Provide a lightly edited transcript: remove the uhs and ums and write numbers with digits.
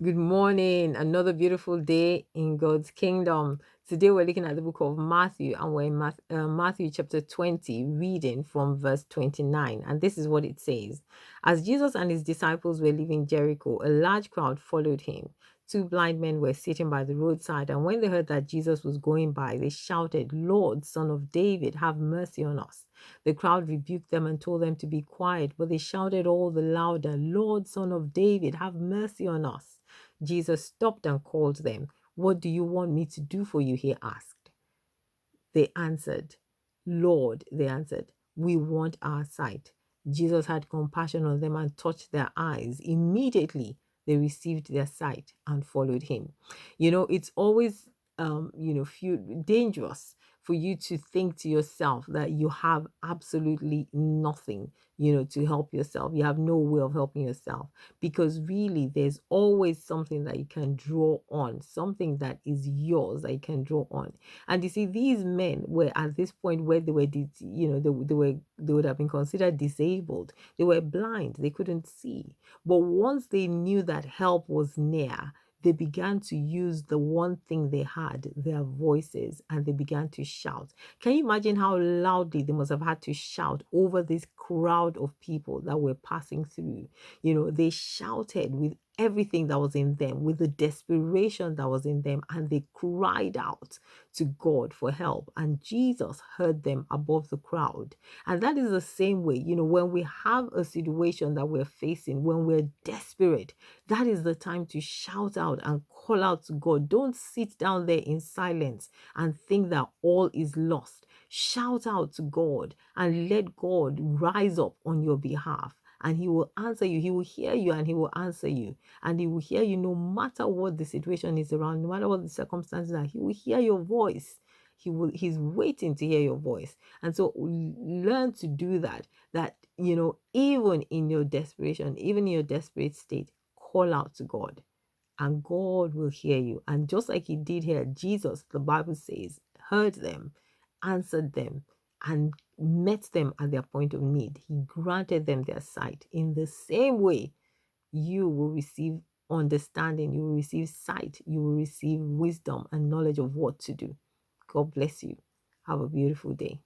Good morning. Another beautiful day in God's kingdom. Today we're looking at the book of Matthew, and we're in Matthew chapter 20, reading from verse 29. And this is what it says. As Jesus and his disciples were leaving Jericho, a large crowd followed him. Two blind men were sitting by the roadside, and when they heard that Jesus was going by, they shouted, "Lord, Son of David, have mercy on us." The crowd rebuked them and told them to be quiet, but they shouted all the louder, "Lord, Son of David, have mercy on us." Jesus stopped and called them. "What do you want me to do for you?" he asked. They answered, "Lord," they answered, "we want our sight." Jesus had compassion on them and touched their eyes. Immediately, they received their sight and followed him. It's always, feel dangerous for you to think to yourself that you have absolutely nothing, to help yourself. You have no way of helping yourself, because really there's always something that you can draw on, something that is yours that you can draw on. And you see, these men were at this point where they were, they would have been considered disabled. They were blind. They couldn't see. But once they knew that help was near, they began to use the one thing they had, their voices, and they began to shout. Can you imagine how loudly they must have had to shout over this crowd of people that were passing through? They shouted with everything that was in them, with the desperation that was in them, and they cried out to God for help. And Jesus heard them above the crowd. And that is the same way, when we have a situation that we're facing, when we're desperate, that is the time to shout out and call out to God. Don't sit down there in silence and think that all is lost. Shout out to God and let God rise up on your behalf. And he will answer you. He will hear you and he will answer you. And he will hear you no matter what the situation is around, no matter what the circumstances are. He will hear your voice. He's waiting to hear your voice. And so learn to do that. That, even in your desperation, even in your desperate state, call out to God and God will hear you. And just like he did here, Jesus, the Bible says, heard them, answered them, and met them at their point of need. He granted them their sight. In the same way, you will receive understanding, you will receive sight, you will receive wisdom and knowledge of what to do. God bless you. Have a beautiful day.